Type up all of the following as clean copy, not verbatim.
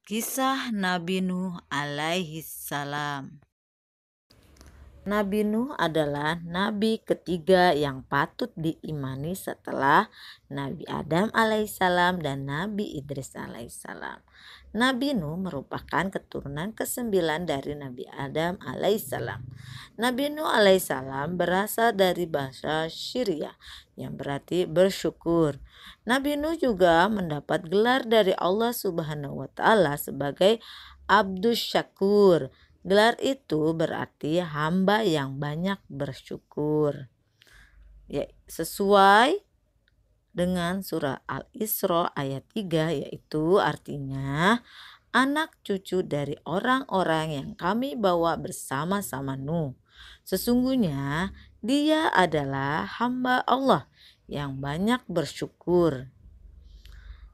Kisah Nabi Nuh alaihi salam. Nabi Nuh adalah nabi ketiga yang patut diimani setelah Nabi Adam alaihissalam dan Nabi Idris alaihissalam. Nabi Nuh merupakan keturunan ke-9 dari Nabi Adam alaihissalam. Nabi Nuh alaihissalam berasal dari bahasa Syria yang berarti bersyukur. Nabi Nuh juga mendapat gelar dari Allah Subhanahu wa Ta'ala sebagai Abdus Syakur. Gelar itu berarti hamba yang banyak bersyukur. Ya, sesuai dengan surah Al-Isra ayat 3, yaitu artinya anak cucu dari orang-orang yang kami bawa bersama-sama Nuh. Sesungguhnya dia adalah hamba Allah yang banyak bersyukur.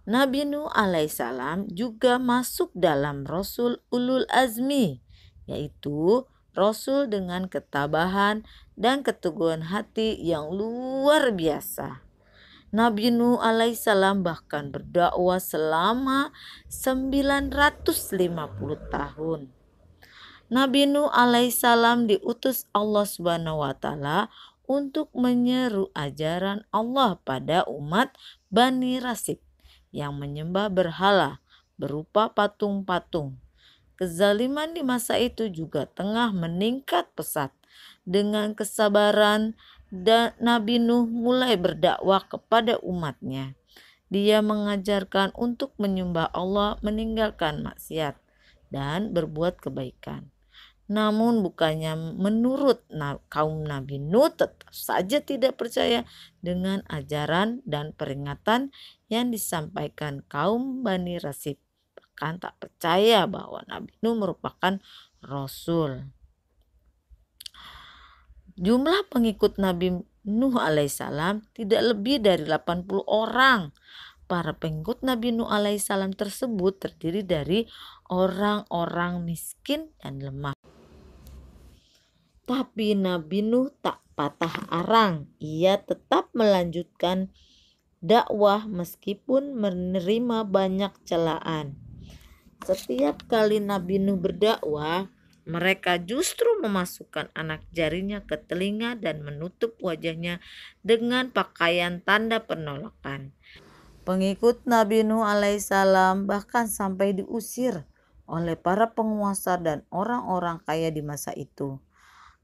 Nabi Nuh alaihissalam juga masuk dalam Rasul Ulul Azmi, yaitu Rasul dengan ketabahan dan keteguhan hati yang luar biasa. Nabi Nuh alaihissalam bahkan berdakwah selama 950 tahun. Nabi Nuh alaihissalam diutus Allah Subhanahu wa Ta'ala untuk menyeru ajaran Allah pada umat Bani Rasib yang menyembah berhala berupa patung-patung. Kezaliman di masa itu juga tengah meningkat pesat. Dengan kesabaran, dan Nabi Nuh mulai berdakwah kepada umatnya. Dia mengajarkan untuk menyembah Allah, meninggalkan maksiat, dan berbuat kebaikan. Namun bukannya menurut kaum Nabi Nuh tetap saja tidak percaya dengan ajaran dan peringatan yang disampaikan kaum Bani Rasib. Bahkan tak percaya bahwa Nabi Nuh merupakan Rasul. Jumlah pengikut Nabi Nuh alaihissalam tidak lebih dari 80 orang. Para pengikut Nabi Nuh alaihissalam tersebut terdiri dari orang-orang miskin dan lemah. Tapi Nabi Nuh tak patah arang. Ia tetap melanjutkan dakwah meskipun menerima banyak celaan. Setiap kali Nabi Nuh berdakwah, mereka justru memasukkan anak jarinya ke telinga dan menutup wajahnya dengan pakaian tanda penolakan. Pengikut Nabi Nuh alaihissalam bahkan sampai diusir oleh para penguasa dan orang-orang kaya di masa itu.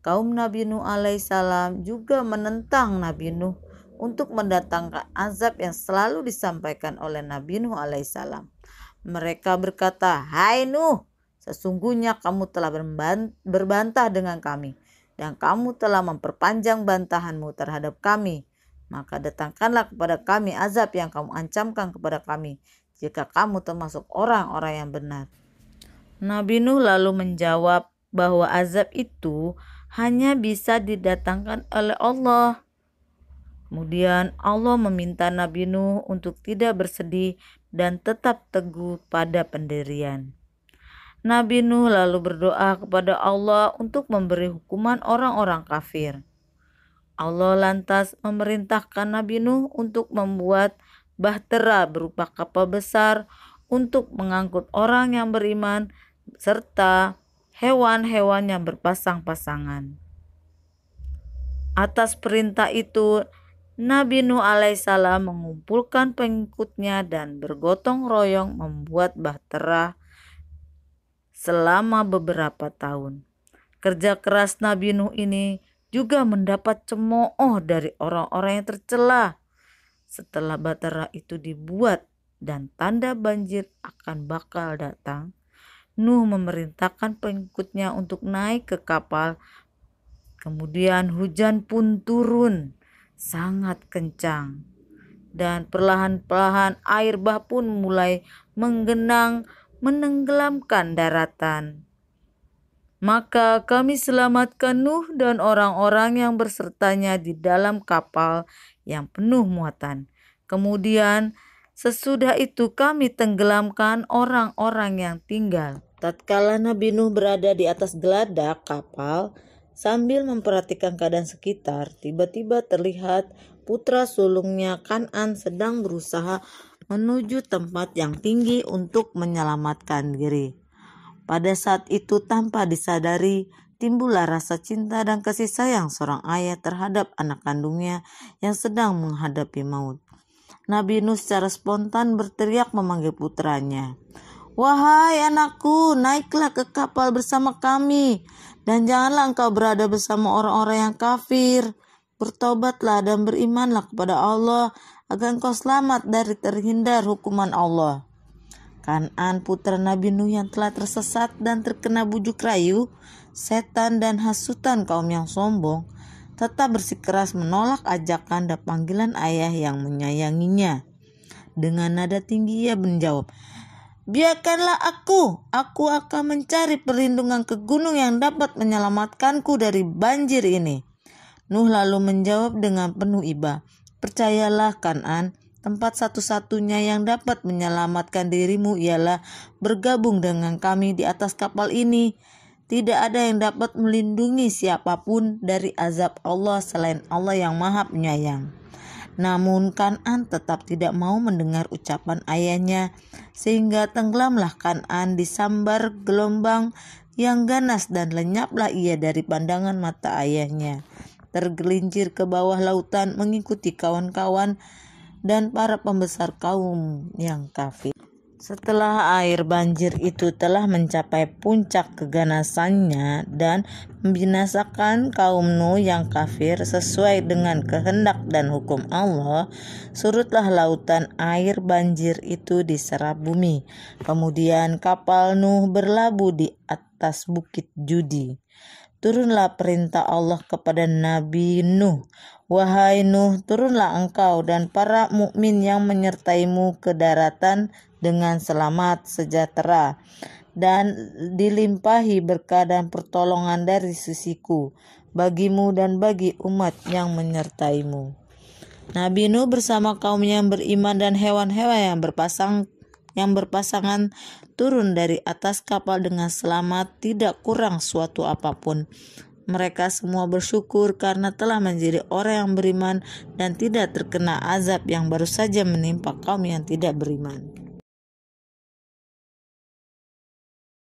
Kaum Nabi Nuh alaihissalam juga menentang Nabi Nuh untuk mendatangkan azab yang selalu disampaikan oleh Nabi Nuh alaihissalam. Mereka berkata, "Hai Nuh, sesungguhnya kamu telah berbantah dengan kami dan kamu telah memperpanjang bantahanmu terhadap kami. Maka datangkanlah kepada kami azab yang kamu ancamkan kepada kami jika kamu termasuk orang-orang yang benar." Nabi Nuh lalu menjawab bahwa azab itu hanya bisa didatangkan oleh Allah. Kemudian Allah meminta Nabi Nuh untuk tidak bersedih dan tetap teguh pada pendirian. Nabi Nuh lalu berdoa kepada Allah untuk memberi hukuman orang-orang kafir. Allah lantas memerintahkan Nabi Nuh untuk membuat bahtera berupa kapal besar untuk mengangkut orang yang beriman serta hewan-hewan yang berpasang-pasangan. Atas perintah itu, Nabi Nuh alaihissalam mengumpulkan pengikutnya dan bergotong royong membuat bahtera selama beberapa tahun. Kerja keras Nabi Nuh ini juga mendapat cemooh dari orang-orang yang tercela. Setelah bahtera itu dibuat dan tanda banjir akan bakal datang, Nuh memerintahkan pengikutnya untuk naik ke kapal. Kemudian hujan pun turun sangat kencang dan perlahan-lahan air bah pun mulai menggenang menenggelamkan daratan. Maka kami selamatkan Nuh dan orang-orang yang bersertanya di dalam kapal yang penuh muatan. Kemudian sesudah itu kami tenggelamkan orang-orang yang tinggal. Tatkala Nabi Nuh berada di atas geladak kapal sambil memperhatikan keadaan sekitar, tiba-tiba terlihat putra sulungnya Kan'an sedang berusaha menuju tempat yang tinggi untuk menyelamatkan diri. Pada saat itu tanpa disadari, timbullah rasa cinta dan kasih sayang seorang ayah terhadap anak kandungnya yang sedang menghadapi maut. Nabi Nuh secara spontan berteriak memanggil putranya. "Wahai anakku, naiklah ke kapal bersama kami, dan janganlah engkau berada bersama orang-orang yang kafir. Bertobatlah dan berimanlah kepada Allah, agar engkau selamat dari terhindar hukuman Allah." Kan'an, putra Nabi Nuh yang telah tersesat dan terkena bujuk rayu, setan dan hasutan kaum yang sombong, tetap bersikeras menolak ajakan dan panggilan ayah yang menyayanginya. Dengan nada tinggi ia menjawab, "Biarkanlah aku akan mencari perlindungan ke gunung yang dapat menyelamatkanku dari banjir ini." Nuh lalu menjawab dengan penuh iba, "Percayalah Kan'an, tempat satu-satunya yang dapat menyelamatkan dirimu ialah bergabung dengan kami di atas kapal ini. Tidak ada yang dapat melindungi siapapun dari azab Allah selain Allah yang Maha Penyayang." Namun Kan'an tetap tidak mau mendengar ucapan ayahnya, sehingga tenggelamlah Kan'an di sambar gelombang yang ganas dan lenyaplah ia dari pandangan mata ayahnya. Tergelincir ke bawah lautan mengikuti kawan-kawan dan para pembesar kaum yang kafir. Setelah air banjir itu telah mencapai puncak keganasannya dan membinasakan kaum Nuh yang kafir sesuai dengan kehendak dan hukum Allah, surutlah lautan air banjir itu diserap bumi. Kemudian kapal Nuh berlabuh di atas bukit Judi. Turunlah perintah Allah kepada Nabi Nuh, "Wahai Nuh, turunlah engkau dan para mukmin yang menyertaimu ke daratan dengan selamat sejahtera dan dilimpahi berkah dan pertolongan dari sisiku bagimu dan bagi umat yang menyertaimu." Nabi Nuh bersama kaum yang beriman dan hewan-hewan yang berpasangan turun dari atas kapal dengan selamat, tidak kurang suatu apapun. Mereka semua bersyukur karena telah menjadi orang yang beriman dan tidak terkena azab yang baru saja menimpa kaum yang tidak beriman.